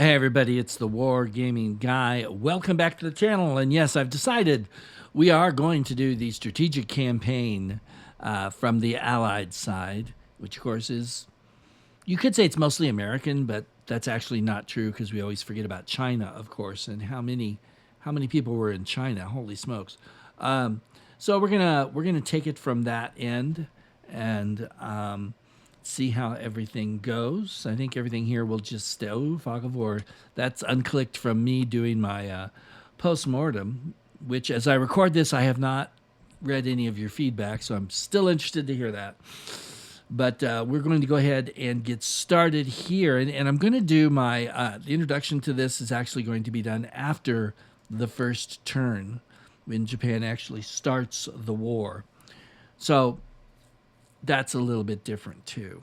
Hey everybody, it's the War Gaming Guy. Welcome back to the channel. And yes, I've decided we are going to do the strategic campaign from the Allied side, which of course is, you could say it's mostly American, but that's actually not true because we always forget about China, of course, and how many people were in China. Holy smokes! So we're gonna take it from that end and see how everything goes. I think everything here will just stay. Oh, fog of war. That's unclicked from me doing my post mortem, which as I record this, I have not read any of your feedback, so I'm still interested to hear that. But we're going to go ahead and get started here. And I'm going to do my, the introduction to this is actually going to be done after the first turn when Japan actually starts the war. So that's a little bit different too.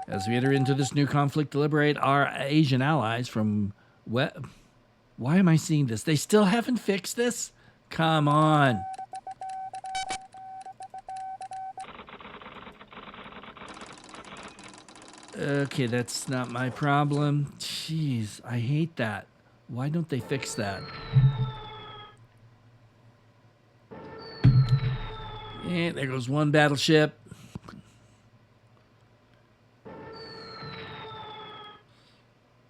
As we enter into this new conflict to liberate our Asian allies from what? Why am I seeing this? They still haven't fixed this? Come on. Okay, that's not my problem. Jeez, I hate that. Why don't they fix that? Yeah, there goes one battleship.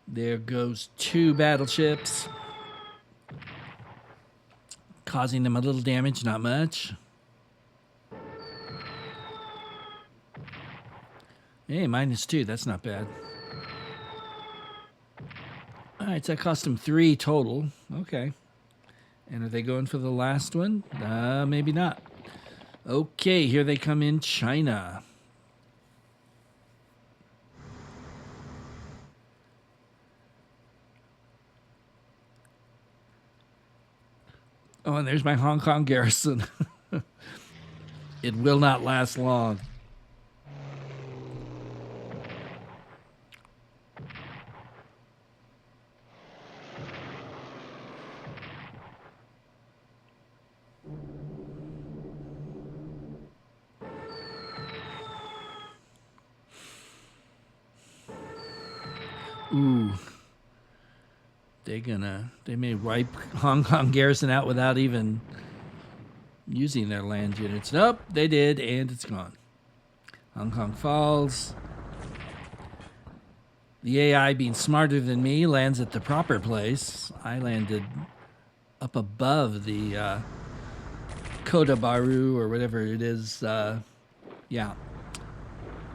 There goes two battleships. Causing them a little damage, not much. Hey, -2. That's not bad. All right, so that cost them 3 total. Okay. And are they going for the last one? Maybe not. Okay, here they come in China. Oh, and there's my Hong Kong garrison. It will not last long. Ooh. They may wipe Hong Kong garrison out without even using their land units. Nope, they did, and it's gone. Hong Kong falls. The AI, being smarter than me, lands at the proper place. I landed up above the Kota Baru or whatever it is. Yeah.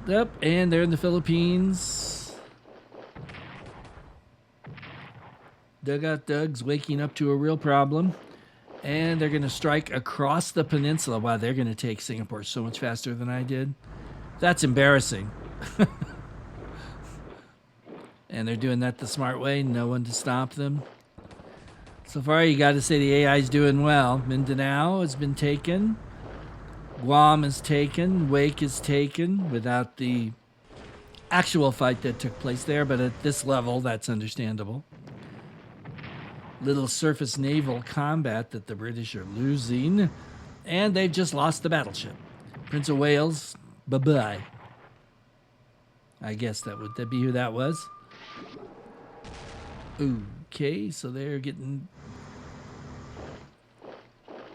Yep, and they're in the Philippines. Dugout Doug's waking up to a real problem. And they're going to strike across the peninsula. Wow, they're going to take Singapore so much faster than I did. That's embarrassing. And they're doing that the smart way. No one to stop them. So far, you got to say the AI's doing well. Mindanao has been taken. Guam is taken. Wake is taken without the actual fight that took place there. But at this level, that's understandable. Little surface naval combat that the British are losing. And they've just lost the battleship. Prince of Wales, bye-bye. I guess would that be who that was? Okay, so they're getting...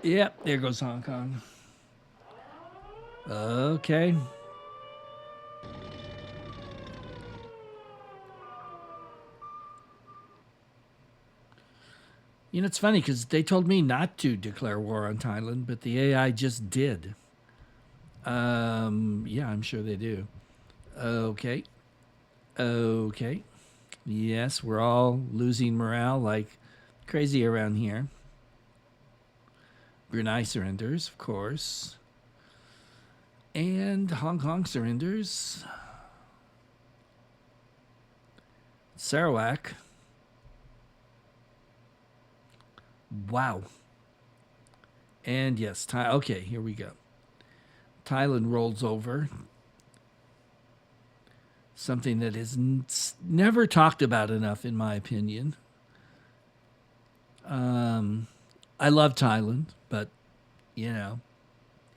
Yep, there goes Hong Kong. Okay. You know, it's funny because they told me not to declare war on Thailand, but the AI just did. Yeah, I'm sure they do. Okay. Okay. Yes, we're all losing morale like crazy around here. Brunei surrenders, of course. And Hong Kong surrenders. Sarawak. Wow. And yes, okay, here we go. Thailand rolls over. Something that is never talked about enough, in my opinion. I love Thailand, but, you know,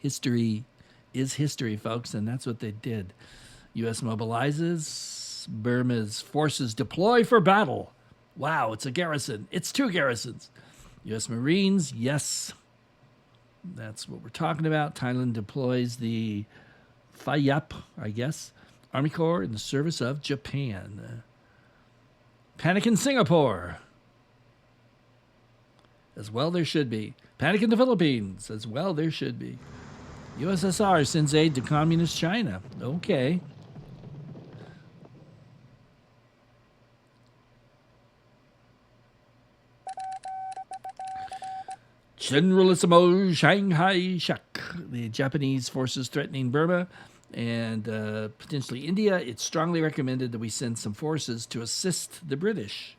history is history, folks, and that's what they did. U.S. mobilizes. yes. Burma's forces deploy for battle. Wow, it's a garrison. It's 2 garrisons. U.S. Marines, yes. That's what we're talking about. Thailand deploys the FIAP, I guess, Army Corps in the service of Japan. Panic in Singapore. As well there should be. Panic in the Philippines. As well there should be. USSR sends aid to Communist China. Okay. Generalissimo Shanghai Shek. The Japanese forces threatening Burma and potentially India. It's strongly recommended that we send some forces to assist the British.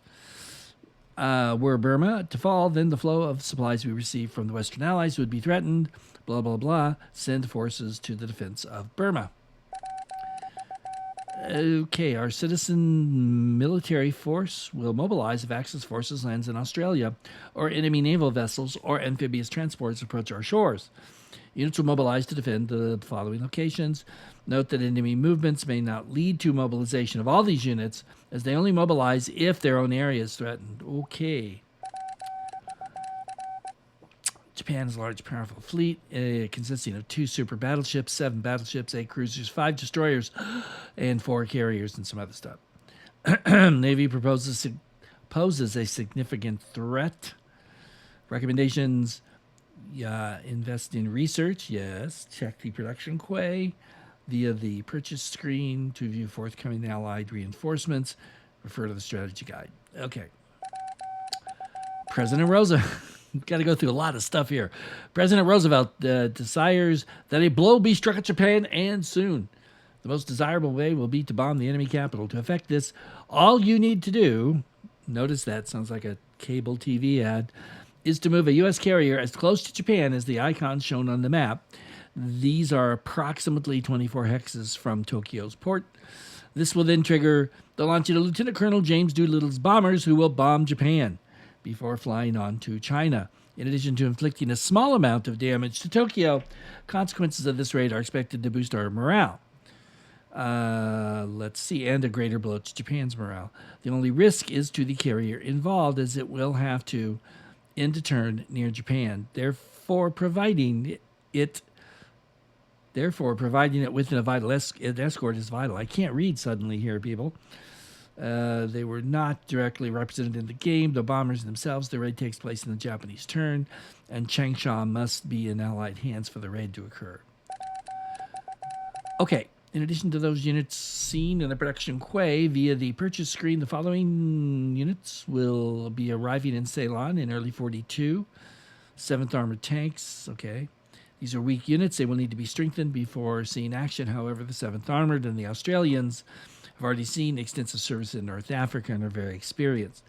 Were Burma to fall, then the flow of supplies we receive from the Western Allies would be threatened. Blah, blah, blah. Send forces to the defense of Burma. Okay, our citizen military force will mobilize if Axis forces lands in Australia or enemy naval vessels or amphibious transports approach our shores. Units will mobilize to defend the following locations. Note that enemy movements may not lead to mobilization of all these units, as they only mobilize if their own area is threatened. Okay. Japan has a large, powerful fleet consisting of 2 super battleships, 7 battleships, 8 cruisers, 5 destroyers, and 4 carriers and some other stuff. Navy poses a significant threat. Recommendations: invest in research. Yes. Check the production quay via the purchase screen to view forthcoming Allied reinforcements. Refer to the strategy guide. Okay. President Roosevelt. Got to go through a lot of stuff here. President Roosevelt desires that a blow be struck at Japan, and soon. The most desirable way will be to bomb the enemy capital. To effect this, all you need to do, notice that sounds like a cable TV ad, is to move a U.S. carrier as close to Japan as the icons shown on the map. These are approximately 24 hexes from Tokyo's port. This will then trigger the launching of Lieutenant Colonel James Doolittle's bombers, who will bomb Japan before flying on to China. In addition to inflicting a small amount of damage to Tokyo, consequences of this raid are expected to boost our morale. Let's see, and a greater blow to Japan's morale. The only risk is to the carrier involved, as it will have to end a turn near Japan. Therefore, providing it with a vital escort is vital. I can't read suddenly here, people. They were not directly represented in the game. The bombers themselves, the raid takes place in the Japanese turn, and Changsha must be in Allied hands for the raid to occur. Okay, in addition to those units seen in the production quay via the purchase screen, the following units will be arriving in Ceylon in early 42. 7th Armored Tanks, okay. These are weak units. They will need to be strengthened before seeing action. However, the 7th Armored and the Australians have already seen extensive service in North Africa and are very experienced.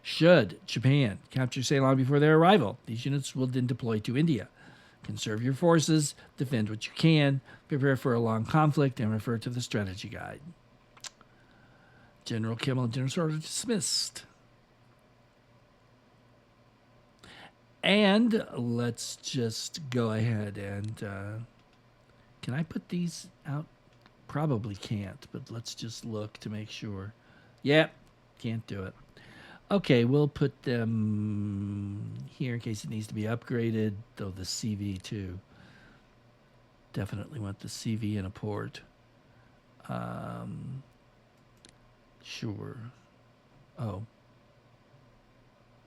Should Japan capture Ceylon before their arrival, these units will then deploy to India. Conserve your forces, defend what you can, prepare for a long conflict, and refer to the strategy guide. General Kimmel and General Sorter dismissed. And let's just go ahead and... can I put these out? Probably can't, but let's just look to make sure. Yep, can't do it. Okay, we'll put them here in case it needs to be upgraded, though the CV too. Definitely want the CV in a port. Sure. Oh.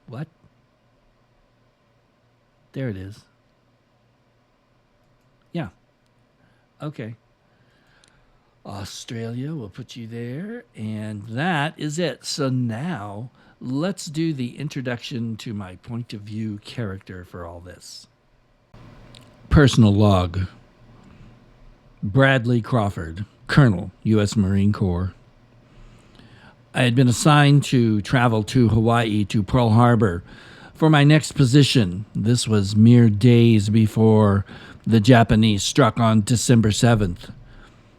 What? There it is. Yeah. Okay. Australia, we'll put you there, and that is it. So now, let's do the introduction to my point of view character for all this. Personal log. Bradley Crawford, Colonel, U.S. Marine Corps. I had been assigned to travel to Hawaii to Pearl Harbor for my next position. This was mere days before the Japanese struck on December 7th.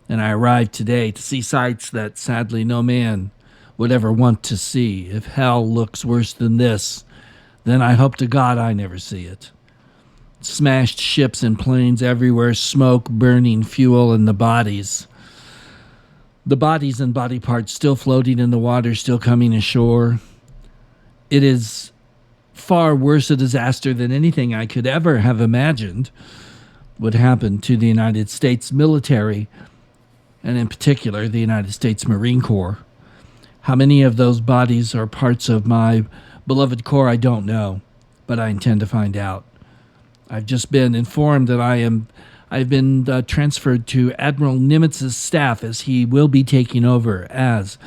And I arrived today to see sights that sadly no man would ever want to see. If hell looks worse than this, then I hope to God I never see it. Smashed ships and planes everywhere, smoke, burning fuel, and the bodies. The bodies and body parts still floating in the water, still coming ashore. It is far worse a disaster than anything I could ever have imagined would happen to the United States military, and in particular, the United States Marine Corps. How many of those bodies are parts of my beloved Corps, I don't know, but I intend to find out. I've just been informed that I've been transferred to Admiral Nimitz's staff as he will be taking over as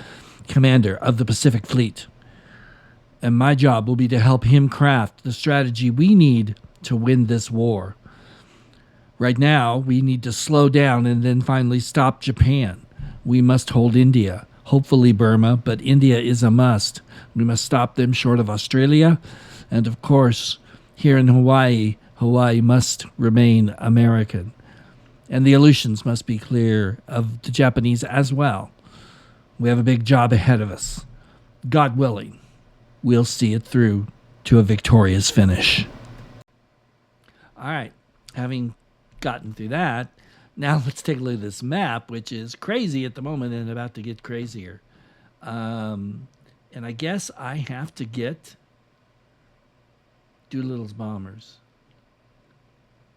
commander of the Pacific Fleet. And my job will be to help him craft the strategy we need to win this war. Right now, we need to slow down and then finally stop Japan. We must hold India, hopefully Burma, but India is a must. We must stop them short of Australia. And of course, here in Hawaii, Hawaii must remain American. And the Aleutians must be clear of the Japanese as well. We have a big job ahead of us. God willing, we'll see it through to a victorious finish. All right, having gotten through that, now let's take a look at this map, which is crazy at the moment and about to get crazier. And I guess I have to get Doolittle's bombers.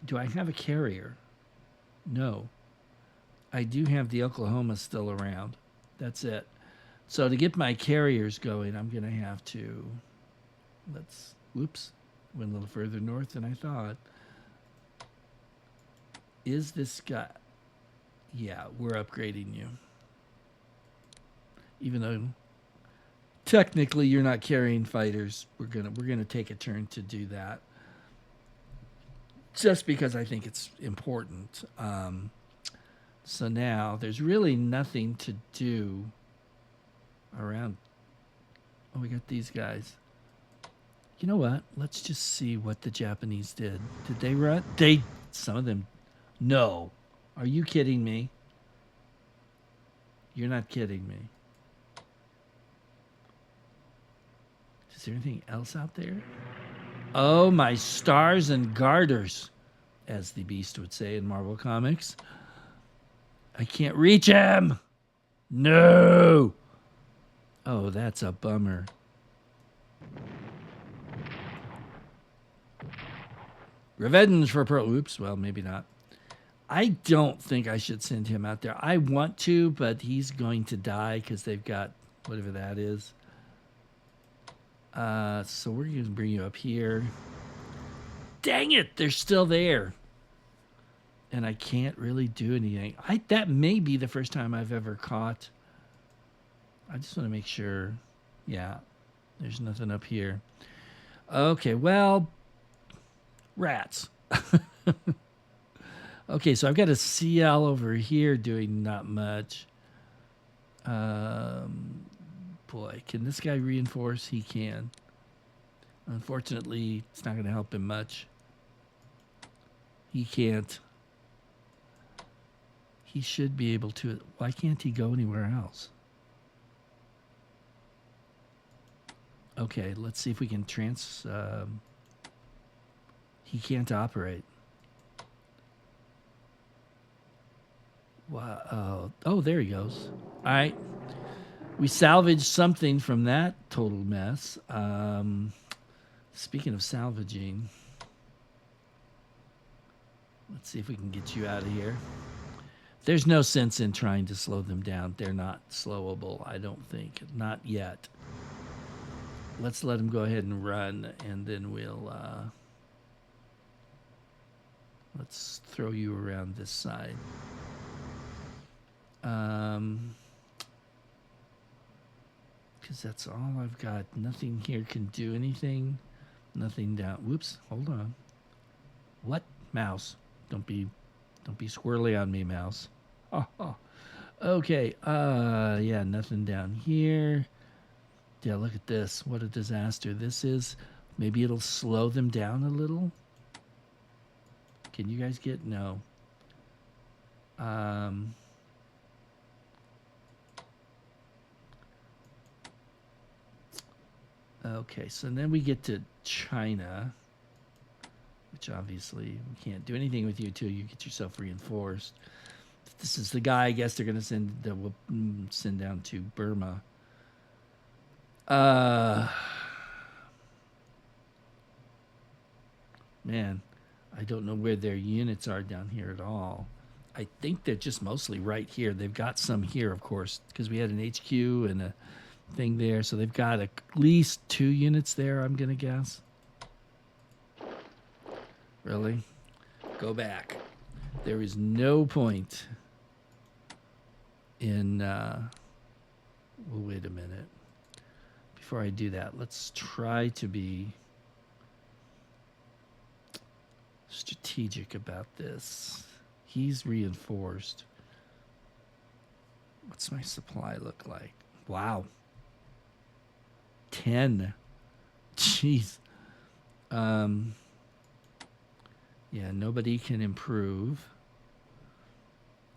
Do I have a carrier? No. I do have the Oklahoma still around. That's it. So to get my carriers going, I'm going to have to, went a little further north than I thought. Is this guy? Yeah, we're upgrading you. Even though technically you're not carrying fighters, we're gonna take a turn to do that. Just because I think it's important. So now there's really nothing to do around. Oh, we got these guys. You know what? Let's just see what the Japanese did. Did they run? Some of them. No. Are you kidding me? You're not kidding me. Is there anything else out there? Oh, my stars and garters, as the Beast would say in Marvel Comics. I can't reach him. No. Oh, that's a bummer. Revenge for Pearl. Oops, well, maybe not. I don't think I should send him out there. I want to, but he's going to die because they've got whatever that is. So we're going to bring you up here. Dang it, they're still there. And I can't really do anything. That may be the first time I've ever caught. I just want to make sure. Yeah, there's nothing up here. Okay, well, rats. Okay, so I've got a CL over here doing not much. Boy, can this guy reinforce? He can. Unfortunately, it's not going to help him much. He can't. He should be able to. Why can't he go anywhere else? Okay, let's see if we can he can't operate. Wow. Oh, there he goes. All right. We salvaged something from that total mess. Speaking of salvaging, let's see if we can get you out of here. There's no sense in trying to slow them down. They're not slowable, I don't think. Not yet. Let's let them go ahead and run, and then we'll... let's throw you around this side. Because that's all I've got. Nothing here can do anything. Nothing down. Whoops, hold on. What? Mouse. Don't be squirrely on me, mouse. Oh. Okay, yeah, nothing down here. Yeah, look at this. What a disaster this is. Maybe it'll slow them down a little. Can you guys get... No. Okay, so then we get to China, which obviously we can't do anything with you until you get yourself reinforced. This is the guy I guess they're going to send that will send down to Burma. Man, I don't know where their units are down here at all. I think they're just mostly right here. They've got some here, of course, because we had an HQ and a thing there. So they've got at least 2 units there, I'm going to guess. Really? Go back. There is no point in... well, wait a minute. Before I do that, let's try to be strategic about this. He's reinforced. What's my supply look like? Wow. 10. Jeez. Yeah, nobody can improve.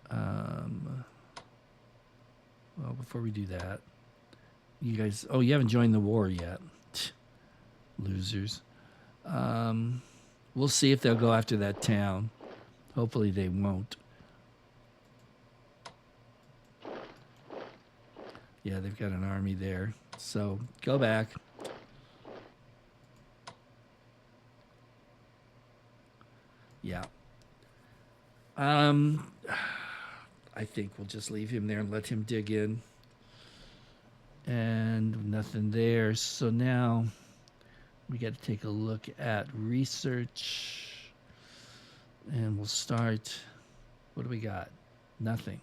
Well, before we do that, you guys... Oh, you haven't joined the war yet. Losers. We'll see if they'll go after that town. Hopefully they won't. Yeah, they've got an army there. So, go back. Yeah. I think we'll just leave him there and let him dig in. And nothing there. So now we got to take a look at research. And we'll start. What do we got? Nothing.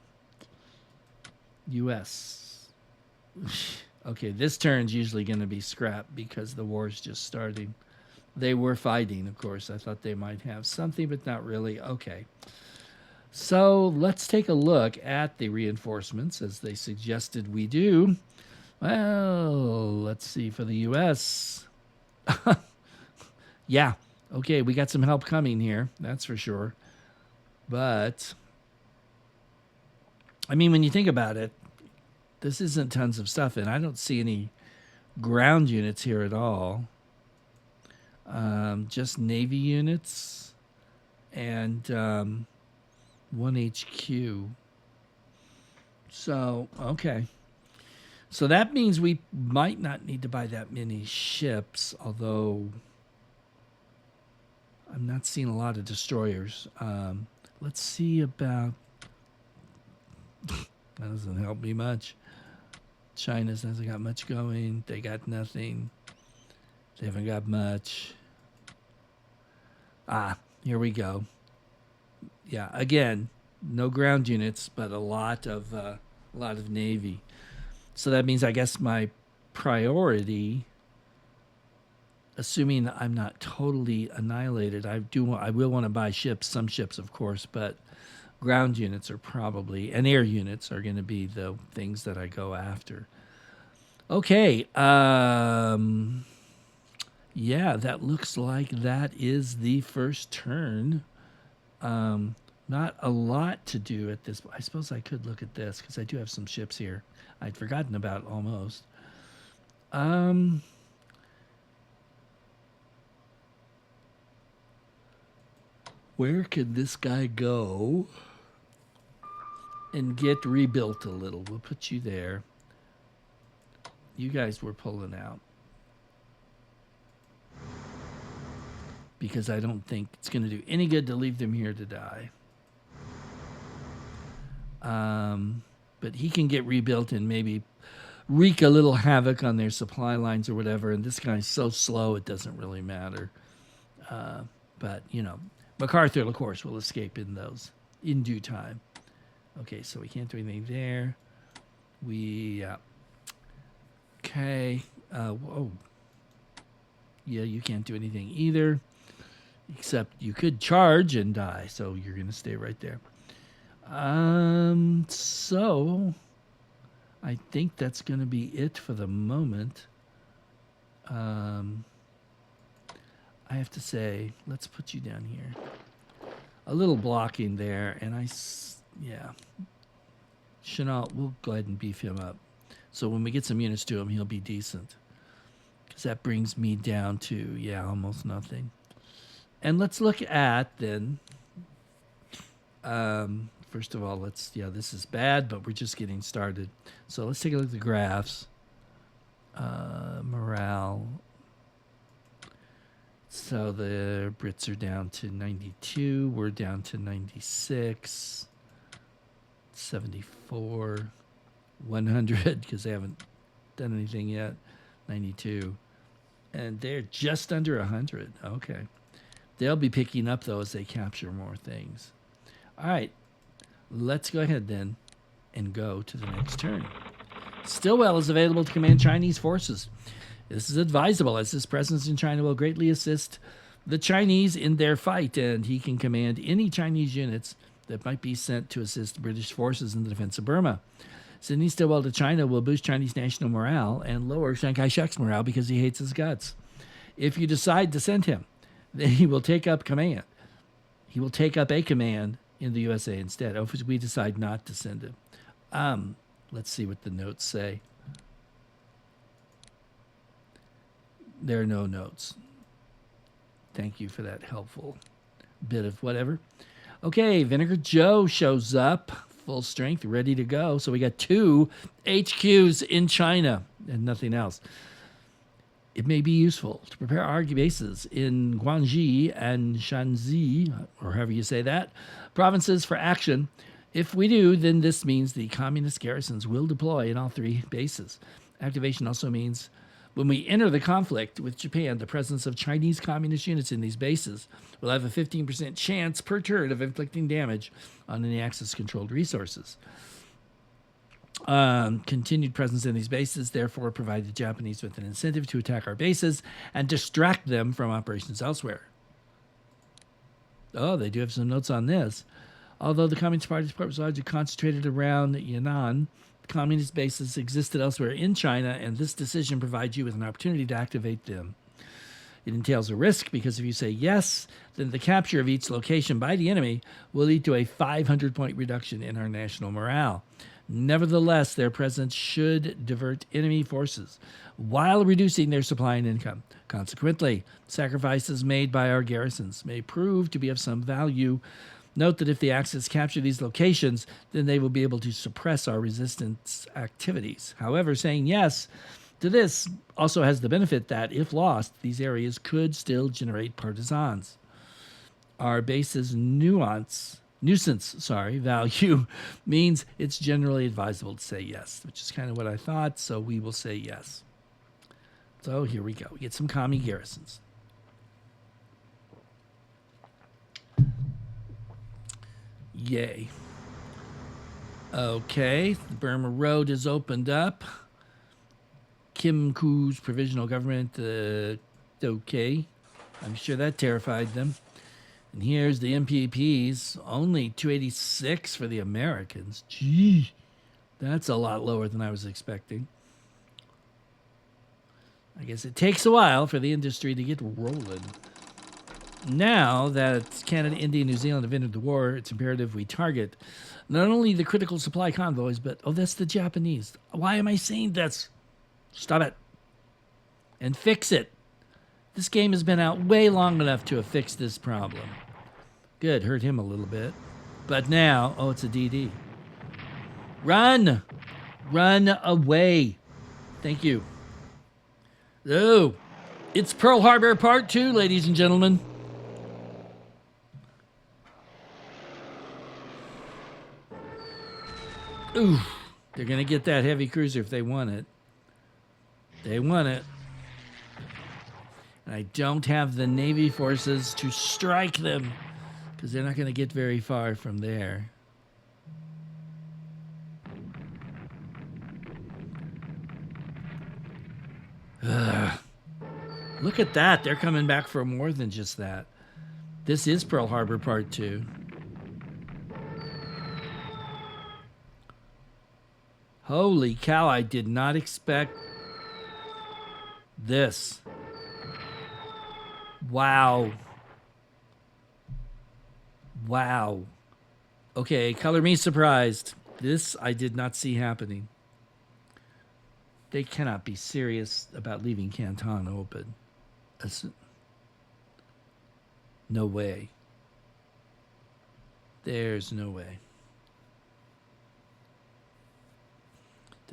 U.S. Okay, this turn's usually going to be scrapped because the war's just starting. They were fighting, of course. I thought they might have something, but not really. Okay. So let's take a look at the reinforcements as they suggested we do. Well, let's see for the U.S. Yeah. Okay, we got some help coming here. That's for sure. But, I mean, when you think about it, this isn't tons of stuff, and I don't see any ground units here at all. Just Navy units and 1 HQ. So, okay. So that means we might not need to buy that many ships, although I'm not seeing a lot of destroyers. Let's see about... That doesn't help me much. China hasn't got much going. They got nothing. They haven't got much. Here we go. Yeah, again, no ground units, but a lot of Navy. So that means I guess my priority, assuming I'm not totally annihilated, I will want to buy ships, some ships of course, but ground units are probably, and air units are going to be the things that I go after. Okay, yeah, that looks like that is the first turn. Not a lot to do at this. I suppose I could look at this because I do have some ships here I'd forgotten about almost. Where could this guy go and get rebuilt a little? We'll put you there. You guys were pulling out. Because I don't think it's going to do any good to leave them here to die. But he can get rebuilt and maybe wreak a little havoc on their supply lines or whatever. And this guy's so slow, it doesn't really matter. But, you know, MacArthur, of course, will escape in those in due time. Okay, so we can't do anything there. Okay. Whoa. Yeah, you can't do anything either. Except you could charge and die, so you're going to stay right there. So I think that's going to be it for the moment. I have to say, let's put you down here. A little blocking there, and yeah. Chenault, we'll go ahead and beef him up. So when we get some units to him, he'll be decent. Because that brings me down to, yeah, almost nothing. And let's look at, then, first of all, this is bad, but we're just getting started. So let's take a look at the graphs. Morale. So the Brits are down to 92. We're down to 96. 74. 100, because they haven't done anything yet. 92. And they're just under 100. Okay. They'll be picking up, though, as they capture more things. All right. Let's go ahead, then, and go to the next turn. Stilwell is available to command Chinese forces. This is advisable, as his presence in China will greatly assist the Chinese in their fight, and he can command any Chinese units that might be sent to assist British forces in the defense of Burma. Sending Stilwell to China will boost Chinese national morale and lower Chiang Kai-shek's morale because he hates his guts. If you decide to send him, then he will take up command. He will take up a command in the USA instead. Or if we decide not to send him. Let's see what the notes say. There are no notes. Thank you for that helpful bit of whatever. Okay, Vinegar Joe shows up, full strength, ready to go. So we got 2 HQs in China and nothing else. It may be useful to prepare our bases in Guangxi and Shanxi, or however you say that, provinces for action. If we do, then this means the communist garrisons will deploy in all 3 bases. Activation also means when we enter the conflict with Japan, the presence of Chinese communist units in these bases will have a 15% chance per turn of inflicting damage on any Axis-controlled resources. Continued presence in these bases, therefore, provide the Japanese with an incentive to attack our bases and distract them from operations elsewhere. Oh, they do have some notes on this. Although the Communist Party's support was largely concentrated around Yan'an, communist bases existed elsewhere in China, and this decision provides you with an opportunity to activate them. It entails a risk because if you say yes, then the capture of each location by the enemy will lead to a 500-point reduction in our national morale. Nevertheless, their presence should divert enemy forces while reducing their supply and income. Consequently, sacrifices made by our garrisons may prove to be of some value. Note that if the Axis capture these locations, then they will be able to suppress our resistance activities. However, saying yes to this also has the benefit that, if lost, these areas could still generate partisans. Our base's nuisance value means it's generally advisable to say yes, which is kind of what I thought, so we will say yes. So here we go. We get some commie garrisons. Yay. Okay, the Burma Road is opened up. Kim Ku's provisional government, okay. I'm sure that terrified them. And here's the MPPs, only 286 for the Americans. Gee, that's a lot lower than I was expecting. I guess it takes a while for the industry to get rolling. Now that Canada, India, and New Zealand have entered the war, it's imperative we target not only the critical supply convoys, but, oh, that's the Japanese. Why am I saying this? Stop it. And fix it. This game has been out way long enough to have fixed this problem. Good, hurt him a little bit. But now, oh, it's a DD. Run! Run away. Thank you. Oh, it's Pearl Harbor Part 2, ladies and gentlemen. Ooh, they're going to get that heavy cruiser if they want it. They want it. And I don't have the Navy forces to strike them because they're not going to get very far from there. Ugh. Look at that. They're coming back for more than just that. This is Pearl Harbor Part 2. Holy cow, I did not expect this. Wow. Wow. Okay, color me surprised. This I did not see happening. They cannot be serious about leaving Canton open. No way. There's no way.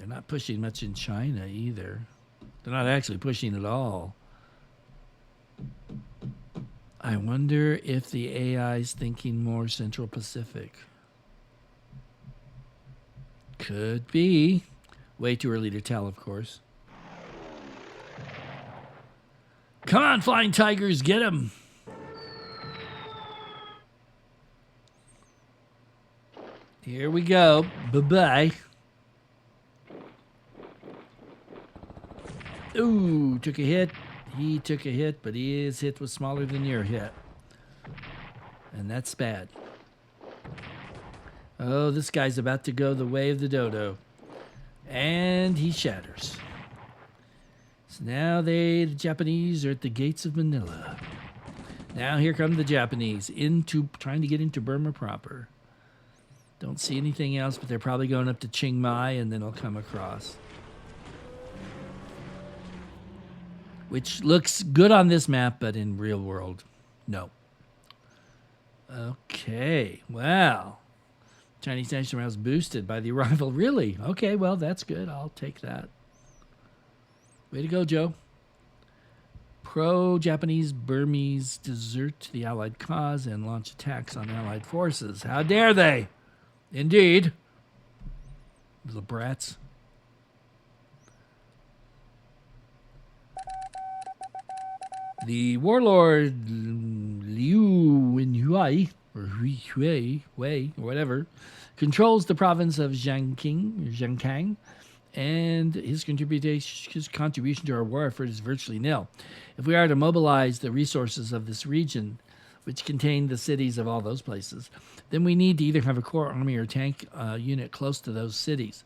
They're not pushing much in China either. They're not actually pushing at all. I wonder if the AI is thinking more Central Pacific. Could be. Way too early to tell, of course. Come on, flying tigers, get them. Here we go. Bye-bye. Ooh, took a hit. He took a hit, but his hit was smaller than your hit. And that's bad. Oh, this guy's about to go the way of the dodo. And he shatters. So now the Japanese are at the gates of Manila. Now here come the Japanese trying to get into Burma proper. Don't see anything else, but they're probably going up to Chiang Mai and then they'll come across. Which looks good on this map, but in real world, no. Okay, well. Chinese national morale is boosted by the arrival. Really? Okay, well, that's good. I'll take that. Way to go, Joe. Pro-Japanese Burmese desert the Allied cause and launch attacks on Allied forces. How dare they? Indeed. Little brats. The warlord Liu Wenhui, or Hui, or whatever, controls the province of Zhangkang, and his contribution to our war effort is virtually nil. If we are to mobilize the resources of this region, which contain the cities of all those places, then we need to either have a core army or tank unit close to those cities.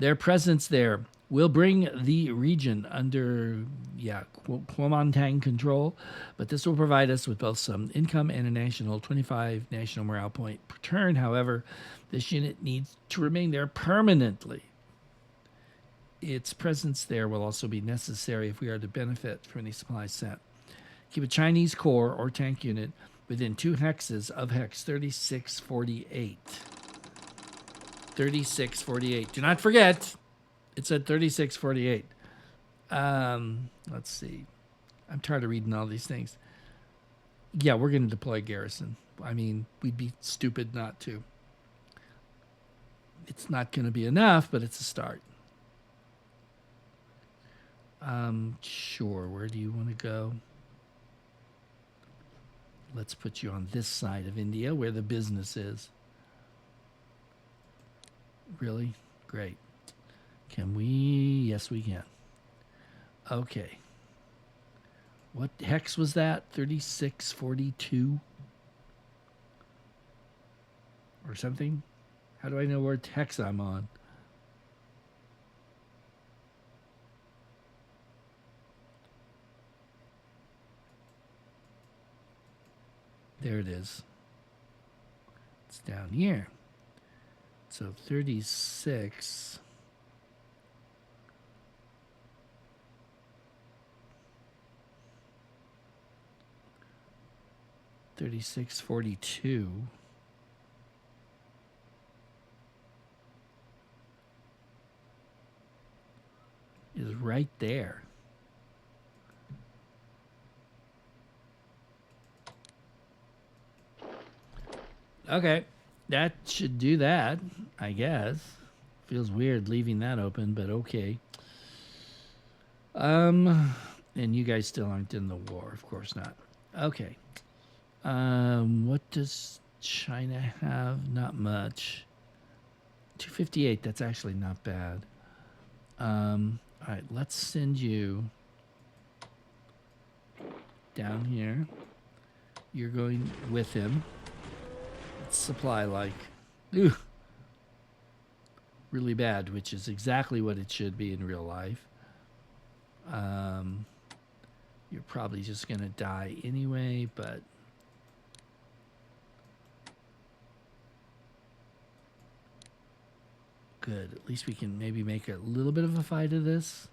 Their presence there will bring the region under, Kuomintang control, but this will provide us with both some income and a national 25 national morale point per turn. However, this unit needs to remain there permanently. Its presence there will also be necessary if we are to benefit from any supplies sent. Keep a Chinese core or tank unit within 2 hexes of hex 3648. 3648. Do not forget, it's at 3648. Let's see. I'm tired of reading all these things. Yeah, we're going to deploy garrison. I mean, we'd be stupid not to. It's not going to be enough, but it's a start. Sure. Where do you want to go? Let's put you on this side of India where the business is. Really? Great. Can we? Yes, we can. Okay. What hex was that? 3642? Or something? How do I know what hex I'm on? There it is. It's down here. So 36. $36.42 is right there. Okay, that should do that, I guess. Feels weird leaving that open, but okay. And you guys still aren't in the war, of course not. Okay. What does China have? Not much. 258, that's actually not bad. All right, let's send you down here. You're going with him. It's supply like. Ooh. Really bad, which is exactly what it should be in real life. You're probably just going to die anyway, but good. At least we can maybe make a little bit of a fight of this.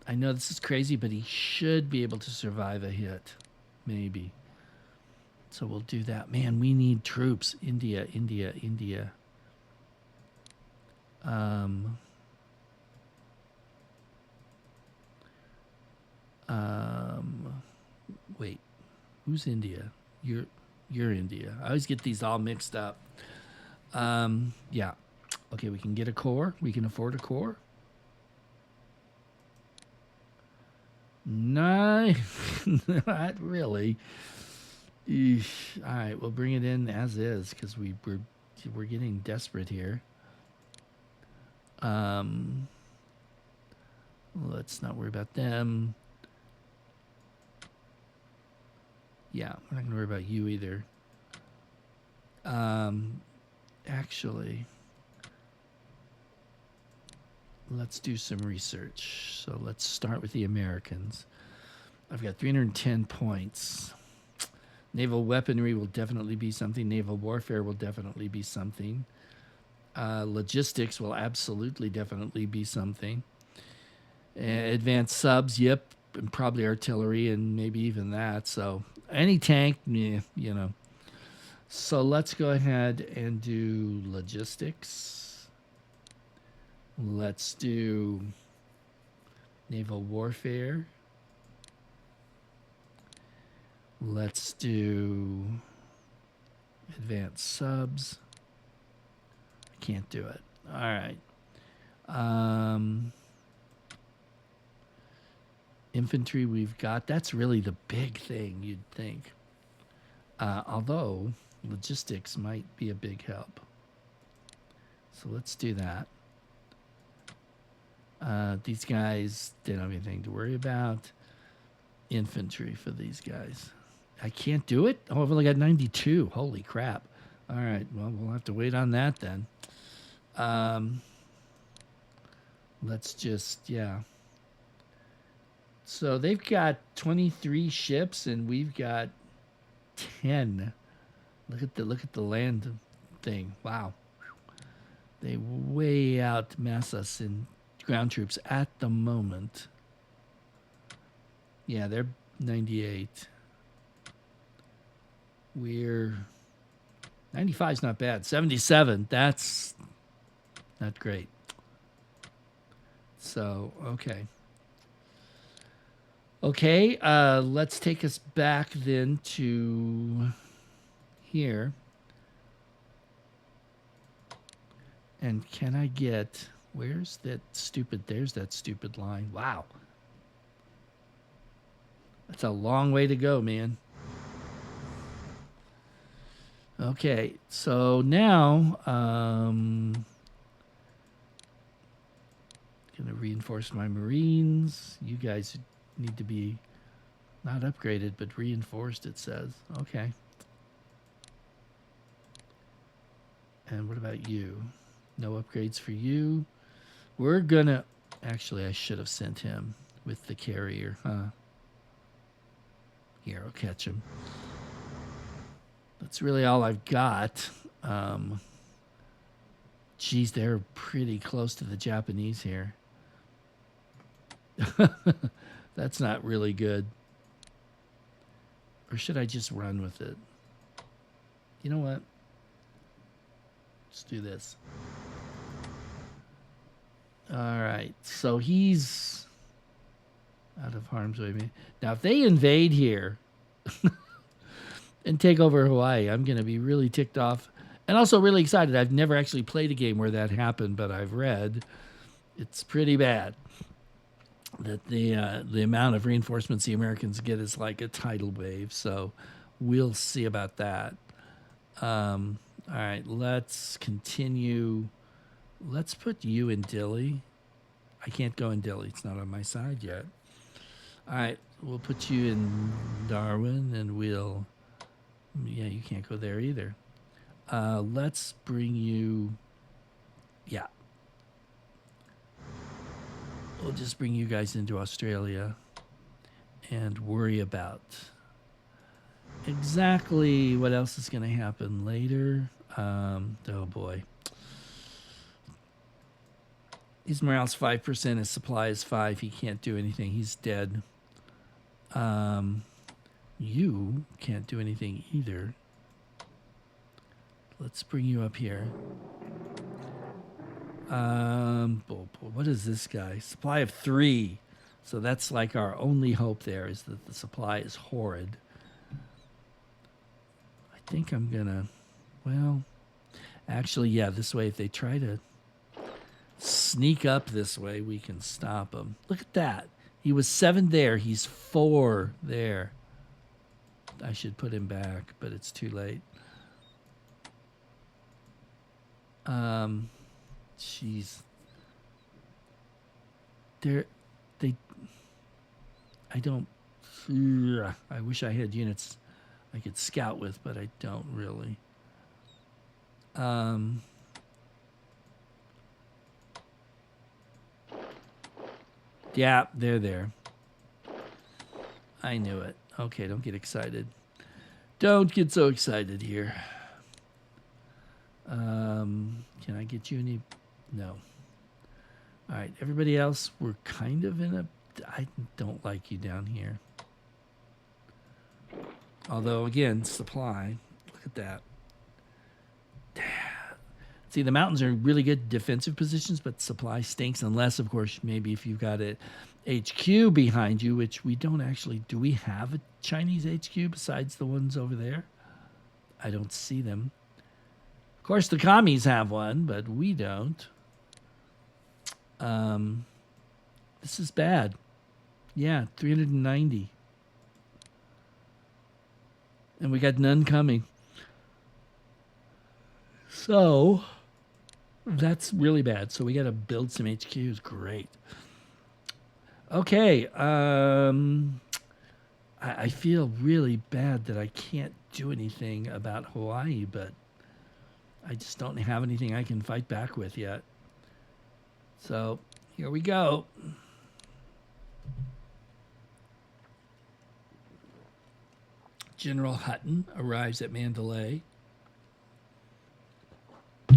I know this is crazy, but he should be able to survive a hit. Maybe. So we'll do that. Man, we need troops. India, India, India. Wait, who's India? You're India. I always get these all mixed up. Yeah. Okay, we can get a core. We can afford a core. Nice. Not really. Eesh. All right, we'll bring it in as is because we're getting desperate here. Let's not worry about them. Yeah, we're not gonna worry about you either. Actually, let's do some research. So let's start with the Americans. I've got 310 points. Naval weaponry will definitely be something. Naval warfare will definitely be something. Logistics will absolutely definitely be something. Advanced subs, yep, and probably artillery and maybe even that. So any tank, yeah, you know. So let's go ahead and do logistics. Let's do naval warfare. Let's do advanced subs. I can't do it. All right. Infantry we've got. That's really the big thing, you'd think. Although logistics might be a big help. So let's do that. These guys, they don't have anything to worry about. Infantry for these guys. I can't do it? Oh, I've only got 92. Holy crap. All right, well, we'll have to wait on that then. Let's just, yeah. So they've got 23 ships and we've got 10. Look at the land thing. Wow. They way outmass us in ground troops at the moment. Yeah, they're 98. We're 95 is not bad. 77, that's not great. So, okay. Okay, let's take us back then to here. And can I get, there's that stupid line. Wow. That's a long way to go, man. Okay, so now, gonna reinforce my Marines. You guys need to be not upgraded, but reinforced, it says. Okay. And what about you? No upgrades for you. We're gonna, actually, I should have sent him with the carrier, huh? Here, I'll catch him. That's really all I've got. Geez, they're pretty close to the Japanese here. That's not really good. Or should I just run with it? You know what? Let's do this. All right. So he's out of harm's way. Now, if they invade here and take over Hawaii, I'm going to be really ticked off. And also really excited. I've never actually played a game where that happened, but I've read it's pretty bad. That the amount of reinforcements the Americans get is like a tidal wave. So we'll see about that. All right, let's continue. Let's put you in Dilley. I can't go in Dilley. It's not on my side yet. All right, we'll put you in Darwin, and we'll... Yeah, you can't go there either. Let's bring you... Yeah. We'll just bring you guys into Australia and worry about exactly what else is going to happen later. Oh boy. His morale's 5%, his supply is 5. He can't do anything. He's dead. You can't do anything either. Let's bring you up here. What is this guy? Supply of 3. So that's like our only hope there, is that the supply is horrid. I think I'm gonna, well, actually, yeah, this way, if they try to sneak up this way, we can stop them. Look at that. He was 7 there. He's 4 there. I should put him back, but it's too late. Jeez. They, I don't, I wish I had units I could scout with, but I don't really. Yeah, they're there. I knew it. Okay, don't get excited. Don't get so excited here. Can I get you any? No. All right, everybody else, we're kind of in a... I don't like you down here. Although, again, supply. Look at that. See, the mountains are really good defensive positions, but supply stinks unless, of course, maybe if you've got a HQ behind you, which we don't actually... Do we have a Chinese HQ besides the ones over there? I don't see them. Of course, the commies have one, but we don't. This is bad. Yeah, 390. And we got none coming. So, that's really bad. So we got to build some HQs. Great. Okay. I feel really bad that I can't do anything about Hawaii, but I just don't have anything I can fight back with yet. So here we go. General Hutton arrives at Mandalay.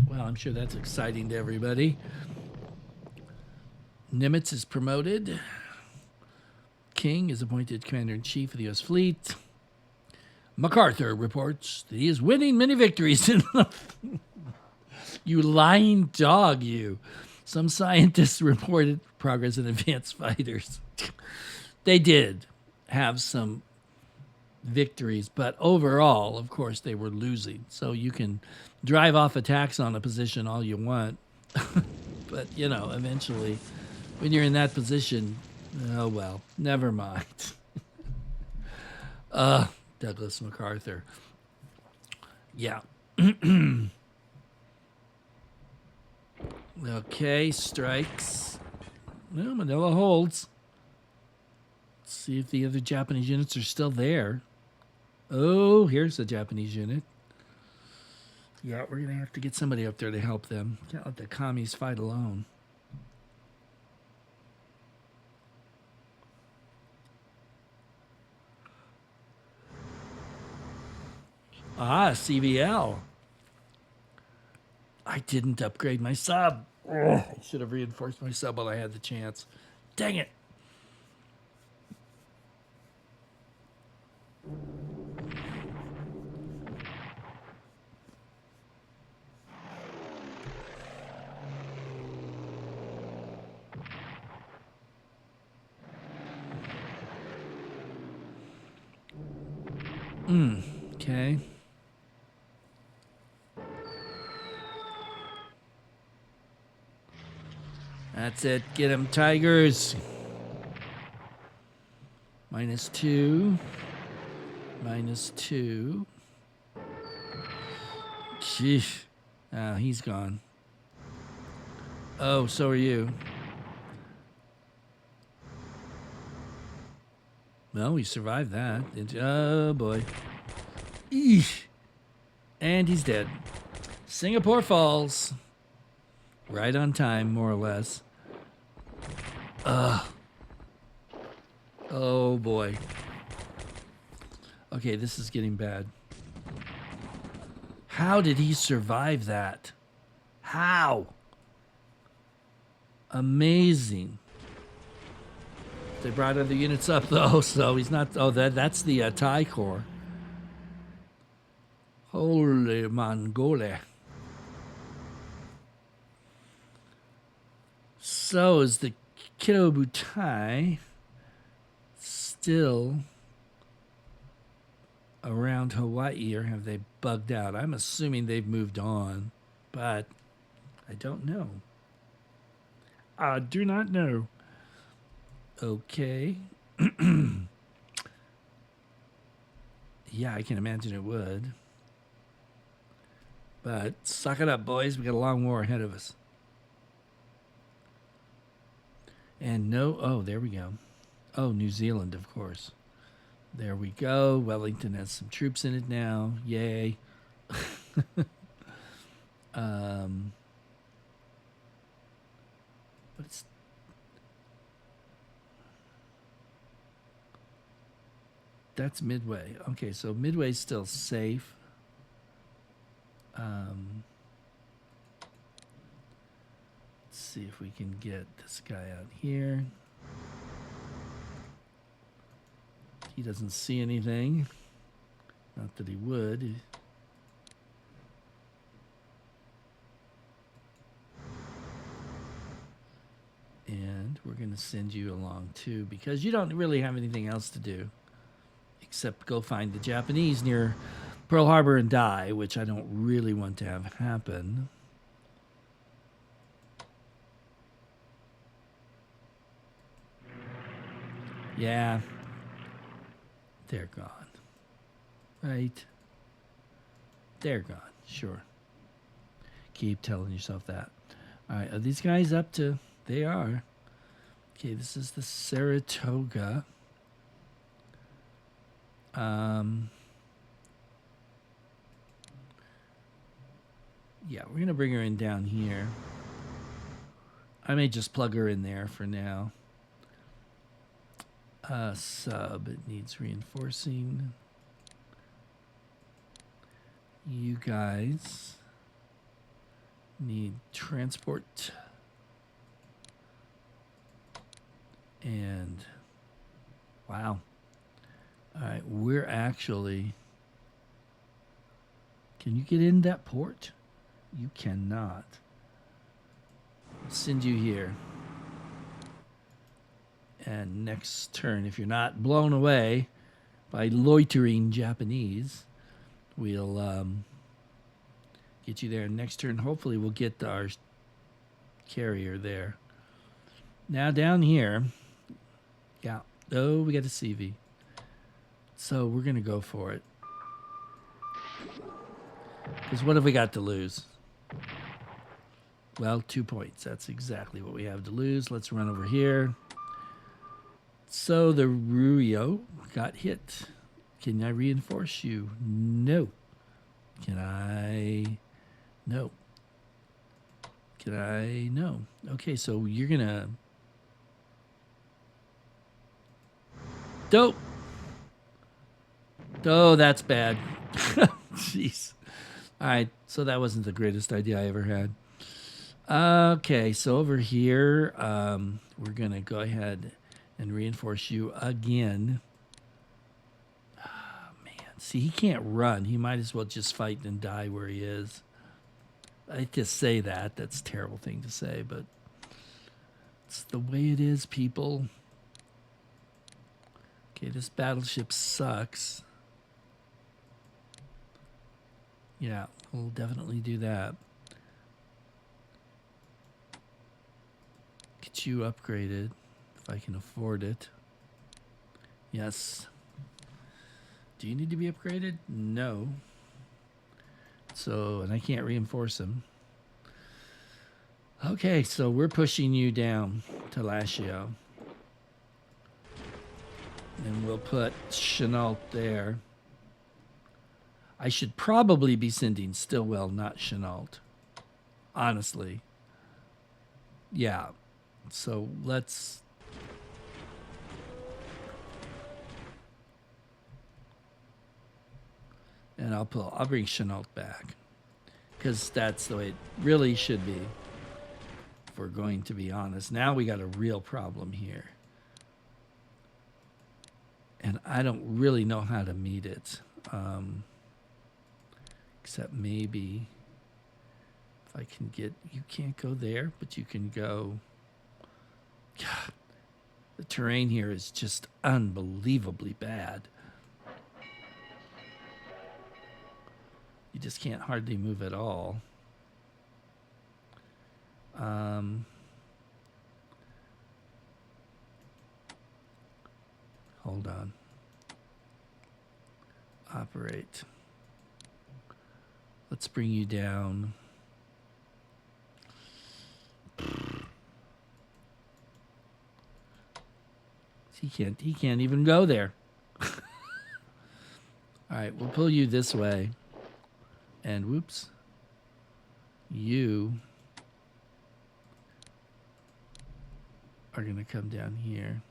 Well, I'm sure that's exciting to everybody. Nimitz is promoted. King is appointed Commander-in-Chief of the U.S. Fleet. MacArthur reports that he is winning many victories in the... You lying dog, you. Some scientists reported progress in advanced fighters. They did have some victories, but overall, of course, they were losing. So you can drive off attacks on a position all you want. But, you know, eventually, when you're in that position, oh, well, never mind. Douglas MacArthur. Yeah. Okay, strikes. Well, Manila holds. Let's see if the other Japanese units are still there. Oh, here's a Japanese unit. Yeah, we're going to have to get somebody up there to help them. Can't let the commies fight alone. Ah, CVL. I didn't upgrade my sub. I should have reinforced my sub while I had the chance. Dang it. Okay. That's it. Get him, Tigers. -2. -2. Sheesh. Oh, he's gone. Oh, so are you. Well, we survived that. Oh, boy. Eesh. And he's dead. Singapore Falls. Right on time, more or less. Oh, boy. Okay, this is getting bad. How did he survive that? How? Amazing. They brought other units up, though, so he's not... Oh, that's the Thai Corps. Holy Mongolia. So is the Kido Butai. still around Hawaii, or have they bugged out? I'm assuming they've moved on, but I don't know. I do not know. Okay. Yeah, I can imagine it would. But suck it up, boys. We got a long war ahead of us. And no, oh, there we go. Oh, New Zealand, of course. There we go. Wellington has some troops in it now. Yay. But it's that's Midway. Okay, so Midway's still safe. Let's see if we can get this guy out here. He doesn't see anything. Not that he would. And we're going to send you along too, because you don't really have anything else to do except go find the Japanese near Pearl Harbor and die, which I don't really want to have happen. Yeah. They're gone. Right. They're gone. Sure. Keep telling yourself that. All right. Are these guys up to... They are. Okay, this is the Saratoga. Yeah, we're going to bring her in down here. I may just plug her in there for now. Sub, it needs reinforcing. You guys need transport. And wow. All right, we're actually... Can you get in that port? You cannot. I'll send you here. And next turn, if you're not blown away by loitering Japanese, we'll get you there. Next turn, hopefully we'll get our carrier there. Now down here, yeah. Oh, we got a CV. So we're going to go for it. Because what have we got to lose? Well, 2 points. That's exactly what we have to lose. Let's run over here. So the Ruyo got hit. Can I reinforce you? No. Can I? No. Can I? No. Okay, so you're going to... Dope. Oh, that's bad. Jeez. All right, so that wasn't the greatest idea I ever had. Okay, so over here, we're going to go ahead and reinforce you again. Oh, man. See, he can't run. He might as well just fight and die where he is. I just say that. That's a terrible thing to say, but it's the way it is, people. Okay, this battleship sucks. Yeah, we'll definitely do that. Get you upgraded if I can afford it. Yes. Do you need to be upgraded? No. So, and I can't reinforce him. Okay, so we're pushing you down to Lashio. And we'll put Chenault there. I should probably be sending Stillwell, not Chenault. Honestly. Yeah. So let's... And I'll bring Chenault back. Because that's the way it really should be. If we're going to be honest. Now we got a real problem here. And I don't really know how to meet it. Except maybe if I can get... You can't go there, but you can go... God. The terrain here is just unbelievably bad. You just can't hardly move at all. Hold on. Operate. Let's bring you down. He can't even go there. All right, we'll pull you this way. And whoops. You are going to come down here.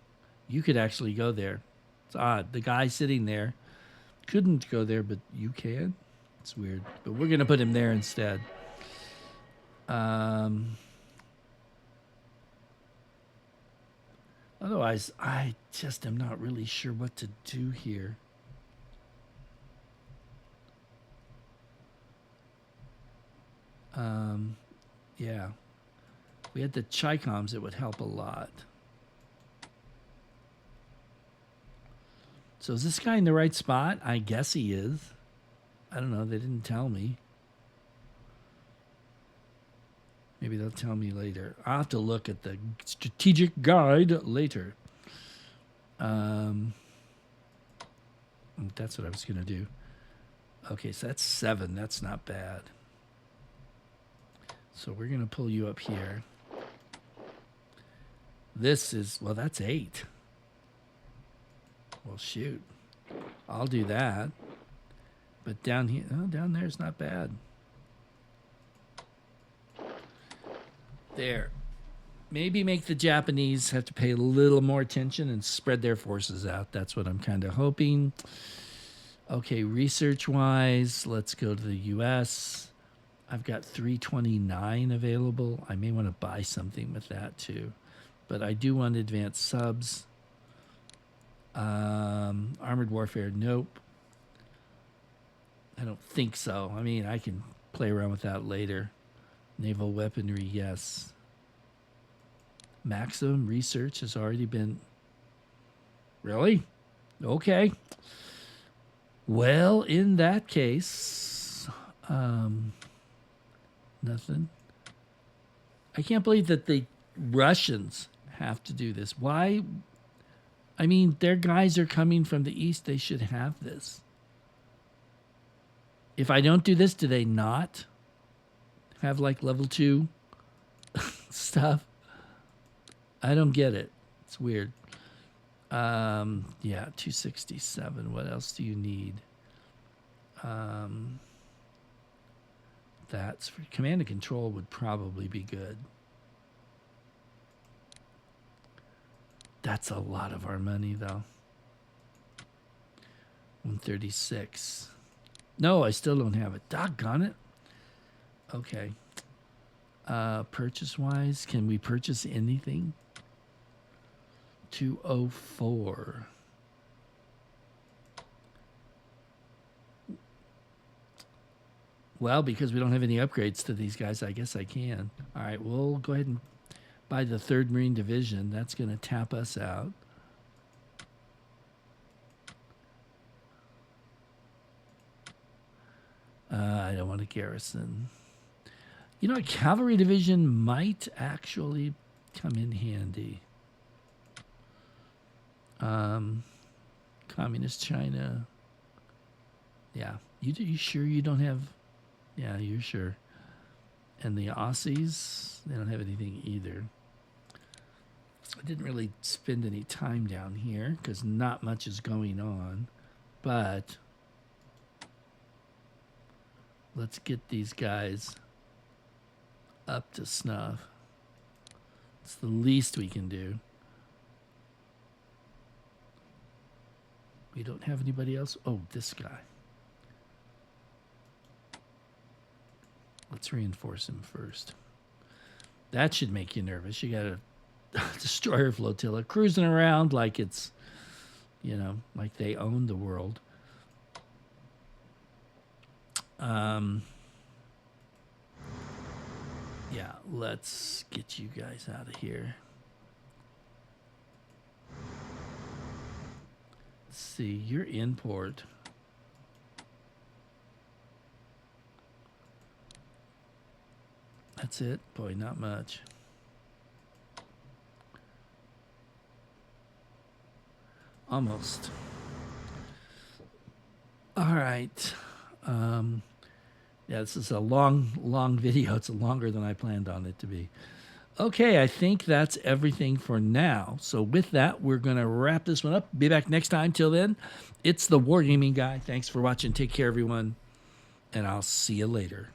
You could actually go there. It's odd. The guy sitting there couldn't go there, but you can. It's weird. But we're going to put him there instead. Otherwise, I just am not really sure what to do here. Yeah. If we had the Chi-Coms, it would help a lot. So is this guy in the right spot? I guess he is. I don't know. They didn't tell me. Maybe they'll tell me later. I'll have to look at the strategic guide later. That's what I was going to do. Okay, so that's 7. That's not bad. So we're going to pull you up here. This is, well, that's 8. Well, shoot. I'll do that. But down here, oh, down there is not bad. There. Maybe make the Japanese have to pay a little more attention and spread their forces out. That's what I'm kind of hoping. Okay, research-wise, let's go to the U.S. I've got 329 available. I may want to buy something with that too. But I do want advanced subs. Armored warfare, nope. I don't think so. I mean, I can play around with that later. Naval weaponry, yes. Maximum research has already been... Really? Okay. Well, in that case... nothing. I can't believe that the Russians have to do this. Why? I mean, their guys are coming from the east. They should have this. If I don't do this, do they not have like level 2 stuff? I don't get it. It's weird. Yeah, 267. What else do you need? That's for command and control would probably be good. That's a lot of our money, though. 136. No, I still don't have it. Doggone it. Okay. Purchase-wise, can we purchase anything? 204. Well, because we don't have any upgrades to these guys, I guess I can. All right, we'll go ahead and buy the 3rd Marine Division. That's going to tap us out. I don't want a garrison. You know, a cavalry division might actually come in handy. Communist China. Yeah. You sure you don't have... Yeah, you're sure. And the Aussies, they don't have anything either. I didn't really spend any time down here because not much is going on. But let's get these guys up to snuff. It's the least we can do. We don't have anybody else. Oh, this guy. Let's reinforce him first. That should make you nervous. You got a destroyer flotilla cruising around like it's, you know, like they own the world. Yeah, let's get you guys out of here. Let's see, your import. That's it? Boy, not much. Almost. All right. Yeah, this is a long video. It's longer than I planned on it to be. Okay, I think that's everything for now. So with that, we're going to wrap this one up. Be back next time. Till then, it's the Wargaming Guy. Thanks for watching. Take care, everyone. And I'll see you later.